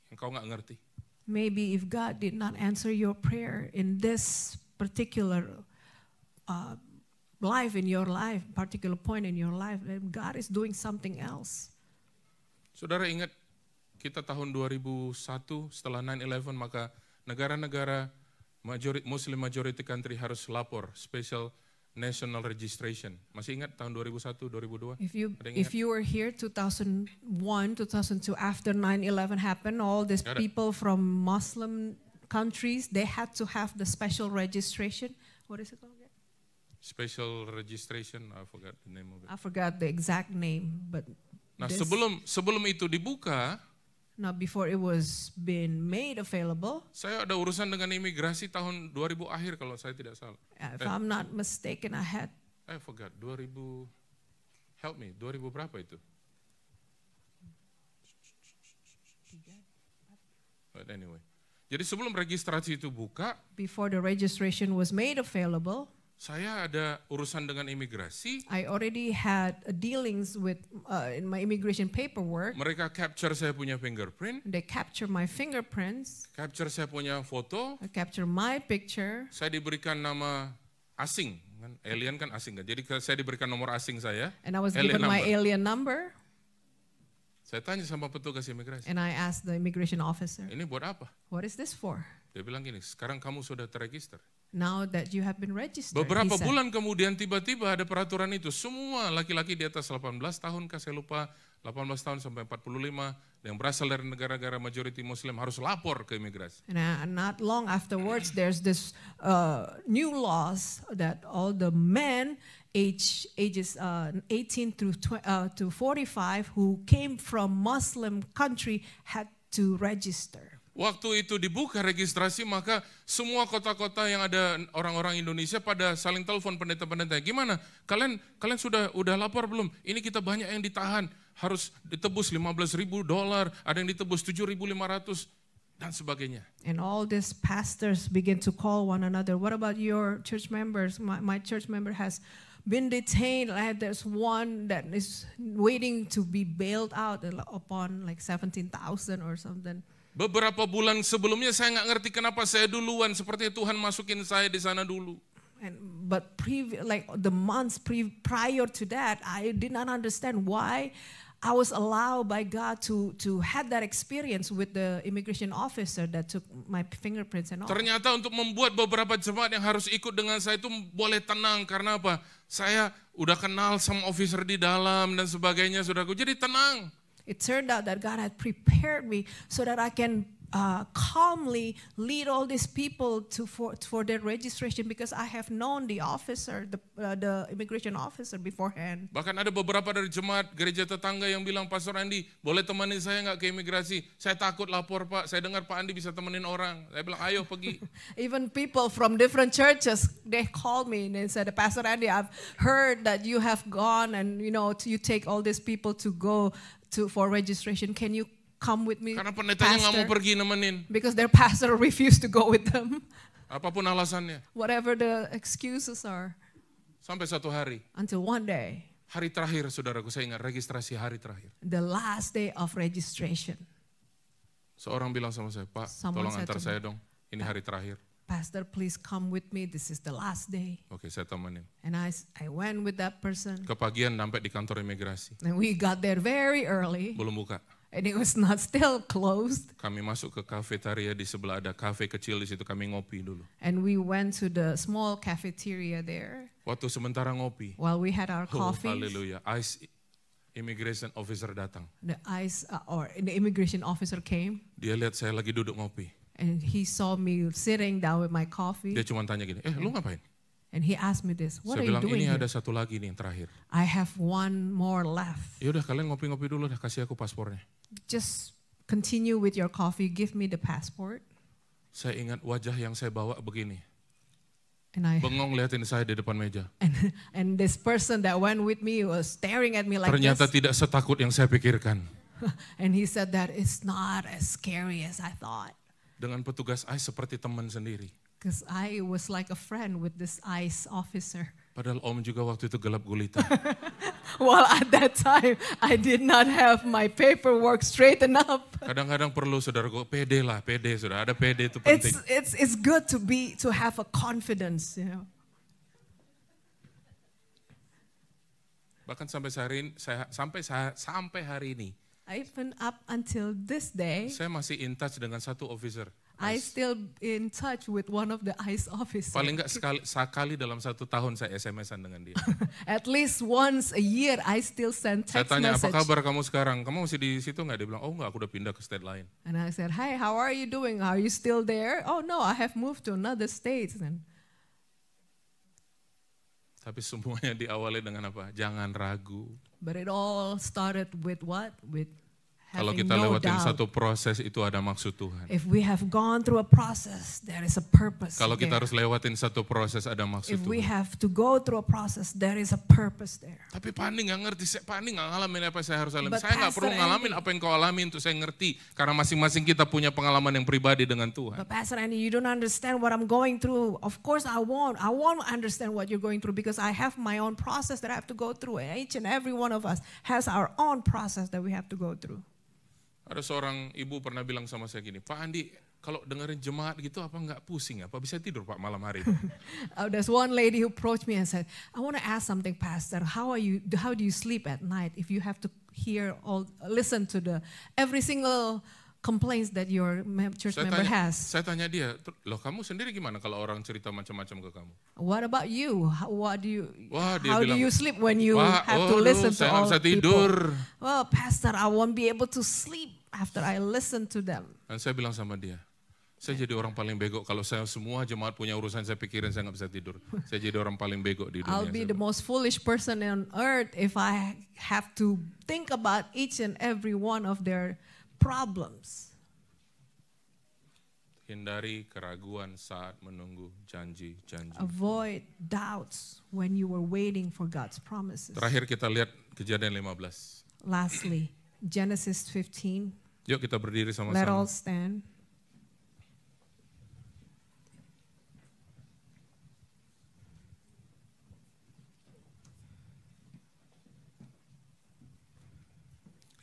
yang kau nggak ngerti. Maybe if God did not answer your prayer in this particular life in your life, particular point in your life, then God is doing something else. Saudara ingat kita tahun 2001 setelah 9/11 maka negara-negara Muslim majority country harus lapor special national registration. Masih ingat tahun 2001, 2002? If Ada yang you were here 2001, 2002 after 9/11 happened, all these Ada. people from Muslim countries, they had to have the special registration. What is it called again? Special registration, I forgot the name of it. I forgot the exact name, but Nah, this- sebelum itu dibuka, now before it was being made available, saya ada urusan dengan imigrasi tahun 2000 akhir kalau saya tidak salah. if I'm not mistaken, I had I forgot, 2000, help me, 2000 berapa itu? But anyway, jadi sebelum registrasi itu buka, before the registration was made available, saya ada urusan dengan imigrasi. I already had dealings with in my immigration paperwork. Mereka capture saya punya fingerprint, They capture my fingerprints, capture saya punya foto, they capture my picture, saya diberikan nama asing, kan? Alien kan asing kan. Jadi saya diberikan nomor asing saya, and I was alien given my number. alien number, Saya tanya sama petugas imigrasi, and I asked the immigration officer, ini buat apa? "What is this for?" Dia bilang gini, sekarang kamu sudah terregister. Now that you have been registered, Beberapa he said. bulan kemudian tiba-tiba ada peraturan itu. Semua laki-laki di atas 18 tahun, saya lupa, 18 tahun sampai 45, yang berasal dari negara-negara majority muslim harus lapor ke imigrasi. And not long afterwards, there's this new laws that all the men ages 18 to 45 who came from Muslim country had to register. Waktu itu dibuka registrasi, maka semua kota-kota yang ada orang-orang Indonesia pada saling telepon pendeta-pendeta. Gimana? Kalian udah lapor belum? Ini kita banyak yang ditahan, harus ditebus $15,000, ada yang ditebus $7,500 dan sebagainya. And all these pastors begin to call one another. What about your church members? My church member has been detained. There's one that is waiting to be bailed out upon like 17,000 or something. Beberapa bulan sebelumnya saya nggak ngerti kenapa saya duluan, seperti Tuhan masukin saya di sana dulu. But like the months prior to that, I did not understand why I was allowed by God to have that experience with the immigration officer that took my fingerprints and all. Ternyata untuk membuat beberapa jemaat yang harus ikut dengan saya itu boleh tenang. Karena apa? Saya udah kenal sama officer di dalam dan sebagainya, saudaraku. Jadi tenang. It turned out that God had prepared me so that I can calmly lead all these people for their registration because I have known the officer, the immigration officer beforehand. Bahkan ada beberapa dari jemaat gereja tetangga yang bilang, Pastor Andi, boleh temenin saya nggak ke imigrasi? Saya takut lapor Pak, saya dengar Pak Andi bisa temenin orang. Saya bilang, ayo pergi. Even people from different churches, they called me and they said, Pastor Andi, I've heard that you have gone and you take all these people to go for registration. Can you come with me, Karena pendetanya nggak mau pergi nemenin. Because their pastor refused to go with them. Apapun alasannya. Whatever the excuses are. Sampai satu hari. Until one day. Hari terakhir, saudaraku, saya ingat registrasi hari terakhir. The last day of registration. Seorang bilang sama saya, Pak, tolong antar saya dong. Ini hari terakhir. Pastor, please come with me. This is the last day. Oke, saya temenin. And I went with that person. Kepagian sampai di kantor imigrasi. And we got there very early. Belum buka. And it was not still closed. Kami masuk ke kafetaria di sebelah, ada kafe kecil di situ, kami ngopi dulu. And we went to the small cafeteria there. Waktu sementara ngopi. While we had our coffee. Haleluya. ICE immigration officer datang. The ICE or the immigration officer came. Dia lihat saya lagi duduk ngopi. And he saw me sitting down with my coffee. Dia cuma tanya gini, lu ngapain? And he asked me this, what saya are you bilang, doing ini here? ada satu lagi nih yang terakhir. I have one more left. Yaudah kalian ngopi-ngopi dulu, dah kasih aku paspornya. Just continue with your coffee, give me the passport. Saya ingat wajah yang saya bawa begini. And bengong liatin saya di depan meja. And this person that went with me was staring at me like Ternyata this. tidak setakut yang saya pikirkan. And he said that it's not as scary as I thought. Dengan petugas ICE seperti teman sendiri. Because I was like a friend with this ICE officer. Padahal Om juga waktu itu gelap gulita. Well, at that time, I did not have my paperwork straightened up. Kadang-kadang perlu saudaraku, pede lah, pede sudah. Ada pede itu penting. It's good to have a confidence, Bahkan sampai hari ini, even up until this day, saya masih in touch dengan satu officer. I still in touch with one of the ICE officers. Paling enggak sekali dalam 1 tahun saya SMS-an dengan dia. At least once a year I still send text message. Saya tanya, apa kabar kamu sekarang? Kamu masih di situ nggak? Dia bilang, oh enggak, aku udah pindah ke state lain. And I said, hi, how are you doing? Are you still there? Oh no, I have moved to another state. Tapi semuanya diawali dengan apa? Jangan ragu. But it all started with what? With kalau having kita no lewatin doubt. satu proses itu ada maksud Tuhan. If we have gone through a process, there is a purpose. Kalau kita there. harus lewatin satu proses ada maksud If Tuhan. we have to go through a process, there is a purpose there. Tapi Pak Andi nggak ngerti, Pak Andi nggak ngalamin apa yang saya harus alami. But Saya nggak perlu Pastor ngalamin Andy, apa yang kau alami untuk saya ngerti. Karena masing-masing kita punya pengalaman yang pribadi dengan Tuhan. But Pastor Andy, you don't understand what I'm going through. Of course I won't. I won't understand what you're going through because I have my own process that I have to go through. And each and every one of us has our own process that we have to go through. Ada seorang ibu pernah bilang sama saya gini, Pak Andi, kalau dengerin jemaat gitu apa nggak pusing? Apa bisa tidur Pak malam hari? There's one lady who approached me and said, I want to ask something, Pastor. How do you sleep at night if you have to listen to every single complaints that your church member has? Saya tanya dia, loh kamu sendiri gimana kalau orang cerita macam-macam ke kamu? What about you? How do bilang, you sleep when you have to listen to all people? Tidur. Well, Pastor, I won't be able to sleep after I listen to them. Dan saya bilang sama dia, saya jadi orang paling bego kalau saya semua jemaat punya urusan saya pikirin saya nggak bisa tidur. Saya jadi orang paling bego di dunia. I'll be the most foolish person on earth if I have to think about each and every one of their problems. Hindari keraguan saat menunggu janji-janji. Avoid doubts when you were waiting for God's promises. Terakhir kita lihat Kejadian 15. Lastly, Genesis 15. Yuk kita berdiri sama-sama. Let all stand.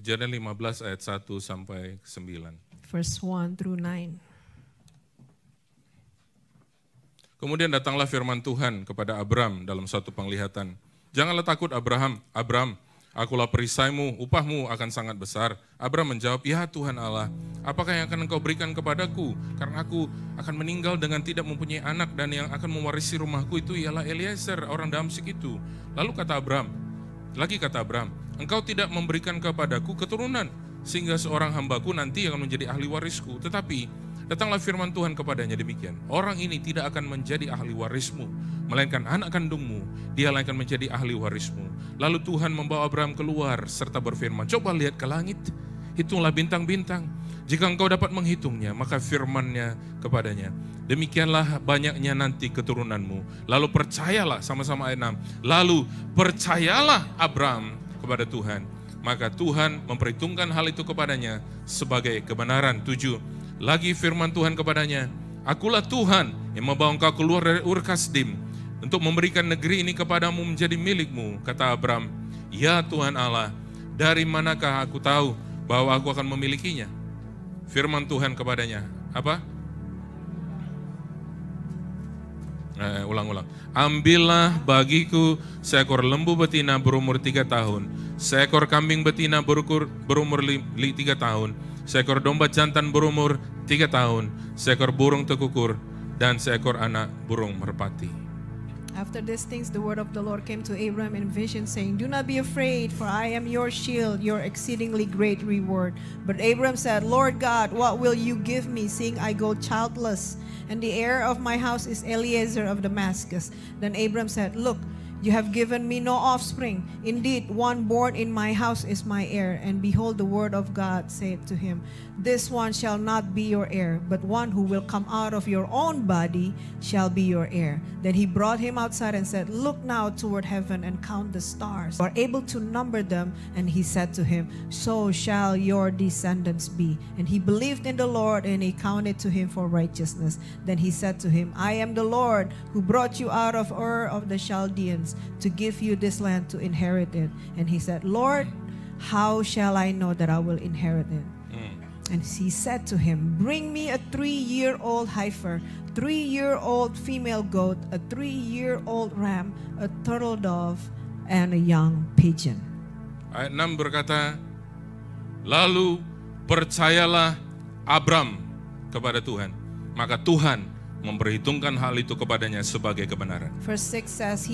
Kejadian 15 ayat 1 sampai 9. Verse 1 through 9. Kemudian datanglah firman Tuhan kepada Abram dalam suatu penglihatan. Janganlah takut Abram, Akulah perisaimu, upahmu akan sangat besar. Abram menjawab, ya Tuhan Allah, apakah yang akan engkau berikan kepadaku? Karena aku akan meninggal dengan tidak mempunyai anak, dan yang akan mewarisi rumahku itu ialah Eliezer, orang Damsyik itu. Lalu kata Abram, engkau tidak memberikan kepadaku keturunan, sehingga seorang hambaku nanti akan menjadi ahli warisku. Tetapi datanglah firman Tuhan kepadanya demikian, orang ini tidak akan menjadi ahli warismu, melainkan anak kandungmu, dia akan menjadi ahli warismu. Lalu Tuhan membawa Abraham keluar serta berfirman, coba lihat ke langit, hitunglah bintang-bintang. Jika engkau dapat menghitungnya, maka firman-Nya kepadanya, demikianlah banyaknya nanti keturunanmu. Lalu percayalah, sama-sama ayat 6, lalu percayalah Abraham kepada Tuhan, maka Tuhan memperhitungkan hal itu kepadanya sebagai kebenaran. 7. Lagi firman Tuhan kepadanya, akulah Tuhan yang membawa engkau keluar dari Ur Kasdim untuk memberikan negeri ini kepadamu menjadi milikmu. Kata Abram, ya Tuhan Allah, dari manakah aku tahu bahwa aku akan memilikinya? Firman Tuhan kepadanya, apa? Ulang. Ambillah bagiku seekor lembu betina berumur 3 tahun, seekor kambing betina berumur 3 tahun, seekor domba jantan berumur 3 tahun, seekor burung tekukur, dan seekor anak burung merpati. After these things, the word of the Lord came to Abram in vision, saying, do not be afraid, for I am your shield, your exceedingly great reward. But Abram said, Lord God, what will you give me, seeing I go childless? And the heir of my house is Eliezer of Damascus. Then Abram said, look, you have given me no offspring. Indeed, one born in my house is my heir. And behold, the word of God said to him, this one shall not be your heir, but one who will come out of your own body shall be your heir. Then he brought him outside and said, look now toward heaven and count the stars. You are able to number them. And he said to him, so shall your descendants be. And he believed in the Lord, and he counted to him for righteousness. Then he said to him, I am the Lord who brought you out of Ur of the Chaldeans to give you this land to inherit it. And he said, Lord, how shall I know that I will inherit it? And he said to him, bring me a 3-year-old heifer, 3-year-old female goat, a 3-year-old ram, a turtle dove, and a young pigeon. Ayat 6 berkata, lalu percayalah Abram kepada Tuhan, maka Tuhan memperhitungkan hal itu kepadanya sebagai kebenaran. Verse 6 says,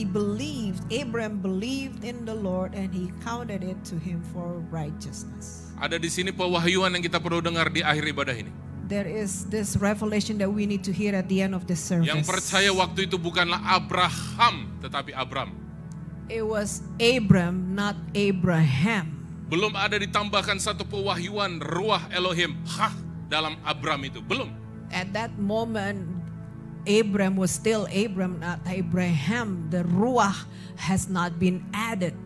Abram believed in the Lord, and he counted it to him for righteousness. Ada di sini pewahyuan yang kita perlu dengar di akhir ibadah ini. There is this revelation that we need to hear at the end of the service. Yang percaya waktu itu bukanlah Abraham, tetapi Abram. It was Abram, not Abraham. Belum ada ditambahkan satu pewahyuan ruah Elohim dalam Abram itu, belum. At that moment, Abram was still Abram, not Abraham. The ruah has not been added.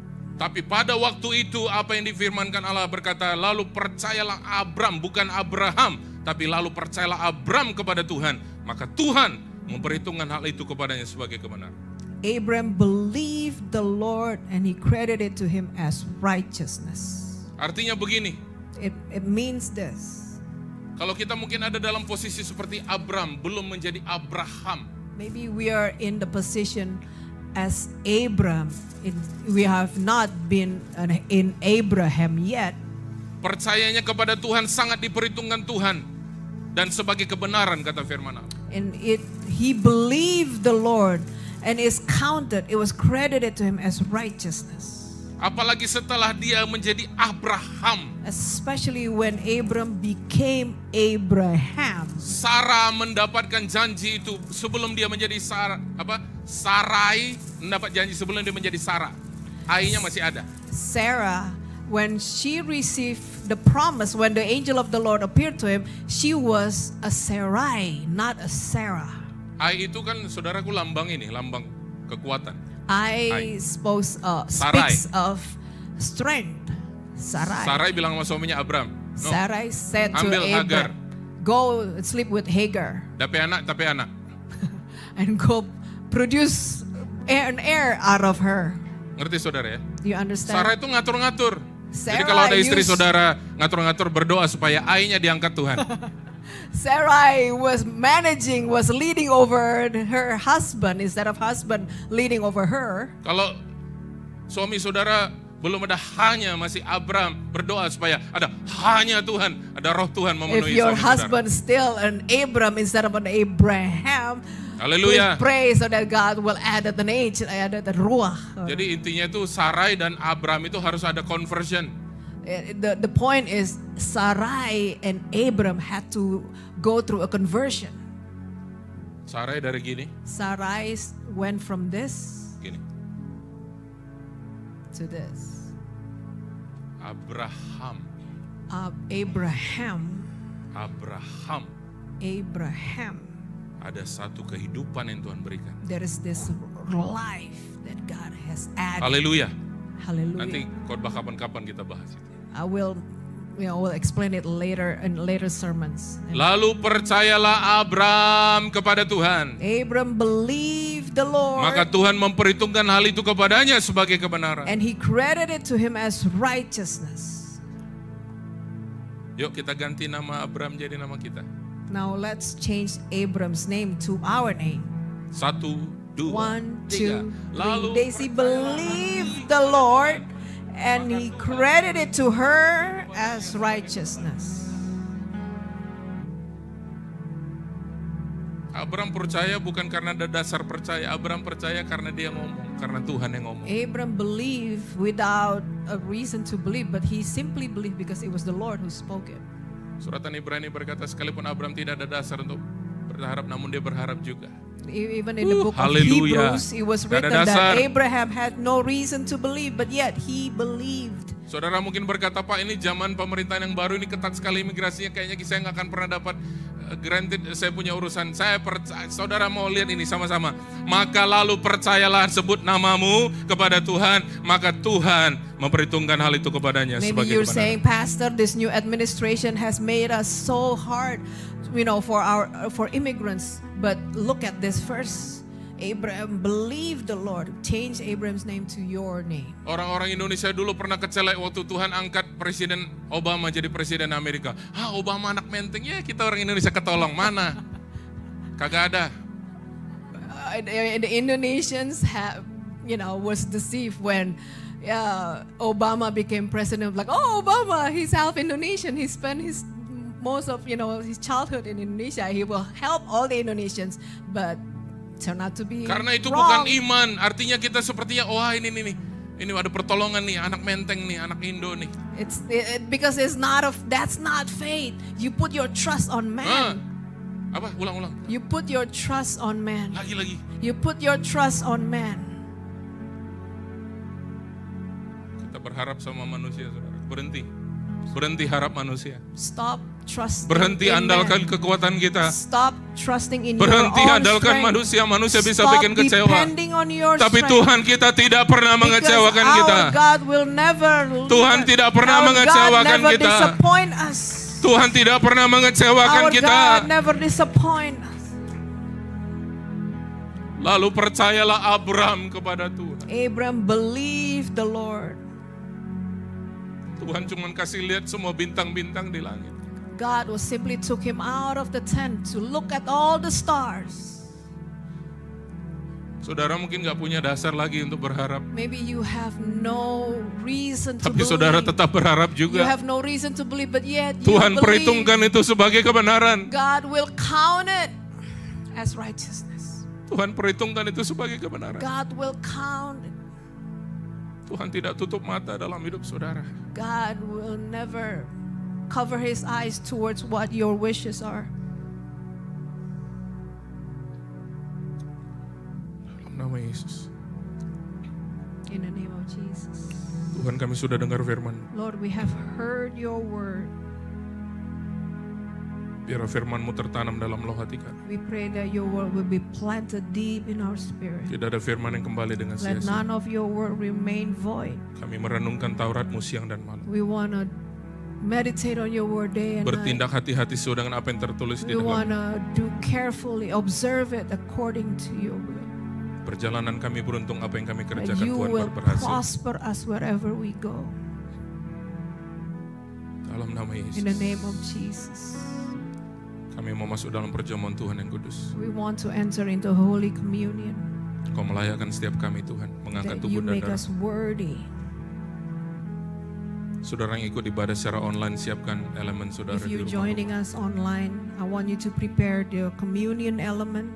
Tapi pada waktu itu apa yang difirmankan Allah berkata, lalu percayalah Abram, bukan Abraham, tapi lalu percayalah Abram kepada Tuhan. Maka Tuhan memperhitungkan hal itu kepadanya sebagai kebenaran. Abram believed the Lord, and he credited to him as righteousness. Artinya begini. It means this. Kalau kita mungkin ada dalam posisi seperti Abram, belum menjadi Abraham. Maybe we are in the position as Abram. We have not been in Abraham yet. Percayanya kepada Tuhan sangat diperhitungkan Tuhan dan sebagai kebenaran, kata firman Allah. And he believed the Lord, and is counted, it was credited to him as righteousness. Apalagi setelah dia menjadi Abraham. Especially when Abram became Abraham. Sarah mendapatkan janji itu sebelum dia menjadi Sarai mendapat janji sebelum dia menjadi Sarah. Ai-nya masih ada. Sarah, when she received the promise, when the angel of the Lord appeared to him, she was a Sarai, not a Sarah. Ai itu kan saudaraku lambang ini, lambang kekuatan. I suppose speaks of strength. Sarai bilang sama suaminya Abram. No. Sarai said to Ambil Hagar. Abram, go sleep with Hagar. Tapi anak. And go produce an heir out of her. Ngerti saudara ya? Do you understand? Sarai itu ngatur-ngatur. Jadi Sarah kalau ada istri saudara ngatur-ngatur, berdoa supaya ai-nya diangkat Tuhan. Sarai was leading over her husband instead of husband leading over her. Kalau suami saudara Belum ada hanya, masih Abram berdoa supaya ada hanya Tuhan, ada roh Tuhan If memenuhi your suami husband saudara. still an Abram instead of an Abraham, Haleluya. please pray so that God will add an age, add the ruach. Jadi intinya itu Sarai dan Abram itu harus ada conversion. The point is Sarai and Abram had to go through a conversion. Sarai dari gini, Sarai went from this gini. to this. Abraham. Abraham. Ada satu kehidupan yang Tuhan berikan. There is this life that God has added. Haleluya. Hallelujah. Nanti khotbah kapan-kapan kita bahas itu. I will explain it later in later sermons. Lalu percayalah Abram kepada Tuhan. Abram believed the Lord, Maka Tuhan memperhitungkan hal itu kepadanya sebagai kebenaran. and he credited to him as righteousness. Yuk kita ganti nama Abram jadi nama kita. Now let's change Abram's name to our name. 1, 2, 1, 3. 2, 3. Lalu Daisy believed the Lord, and he credited to her as righteousness. Abram percaya bukan karena ada dasar percaya. Abram percaya karena dia ngomong, karena Tuhan yang ngomong. Abram believed without a reason to believe, but he simply believed because it was the Lord who spoke it. Suratan Ibrani berkata sekalipun Abram tidak ada dasar untuk berharap, namun dia berharap juga. Even in the book of haleluya. Hebrews, it was Gak ada written dasar. that Abraham had no reason to believe, but yet he believed. Saudara mungkin berkata, Pak ini zaman pemerintahan yang baru, ini ketat sekali imigrasinya, kayaknya saya nggak akan pernah dapat granted, saya punya urusan. Saudara mau lihat ini sama-sama. Maka lalu percayalah, sebut namamu kepada Tuhan, maka Tuhan memperhitungkan hal itu kepadanya Maybe sebagai you're kebenaran. saying, Pastor, this new administration has made us so hard, for immigrants. But look at this verse. Abraham believed the Lord, change Abraham's name to your name. Orang-orang Indonesia dulu pernah kecele waktu Tuhan angkat Presiden Obama jadi Presiden Amerika. Obama anak menteng, ya kita orang Indonesia ketolong, mana? Kagak ada. The Indonesians was deceived when Obama became president. Like, Obama, he's half Indonesian. He spent most of his childhood in Indonesia. He will help all the Indonesians, but turned out to be Karena itu wrong. bukan iman, artinya kita sepertinya ini ada pertolongan nih, anak menteng nih, anak Indo nih. Because that's not faith. You put your trust on man. Apa? Ulang. You put your trust on man. Lagi. You put your trust on man. Kita berharap sama manusia, saudara. Berhenti harap manusia. Stop trusting Berhenti in andalkan man. kekuatan kita. Stop trusting in Berhenti your own andalkan strength. manusia bisa Stop bikin kecewa. depending on your Tapi strength. Tuhan kita tidak pernah mengecewakan Because kita. our God will never Tuhan tidak pernah our mengecewakan God never kita. disappoint us. Tuhan tidak pernah mengecewakan Our kita. God never disappoint us. Lalu percayalah Abram kepada Tuhan. Abram believed the Lord. Tuhan cuma kasih lihat semua bintang-bintang di langit. God was simply took him out of the tent to look at all the stars. Saudara mungkin gak punya dasar lagi untuk berharap. Maybe you have no reason to Tapi believe. saudara tetap berharap You juga. have no reason to believe, but yet you Tuhan believe. perhitungkan itu sebagai kebenaran. God will count it as righteousness. Tuhan perhitungkan itu sebagai kebenaran. God will count it. Tuhan tidak tutup mata dalam hidup saudara. God will never cover his eyes towards what your wishes are. Dalam nama Yesus. In the name of Jesus. Tuhan, kami sudah dengar firman. Lord, we have heard your word. Biar firman-Mu tertanam dalam loh hati kami. We pray that your word will be planted deep in our spirit. Tidak ada firman yang kembali dengan Let sia-sia. none of your word remain void. Kami merenungkan Taurat-Mu siang dan malam. We want to meditate on your word day and night. Bertindak hati-hati sesuai dengan apa yang tertulis di We want dalam. to do carefully, observe it according to your will. Perjalanan kami beruntung, apa yang kami That kerjakan you Tuhan will berhasil. prosper us wherever we go. Dalam nama Yesus. In the name of Jesus. Kami mau masuk dalam perjamuan Tuhan yang kudus. We want to enter into Holy Communion. Kau melayakkan setiap kami Tuhan, mengangkat That tubuh you dan make darah. us worthy. Saudara yang ikut ibadah secara online, siapkan elemen saudara If di you're rumah. joining us online, I want you to prepare the communion element.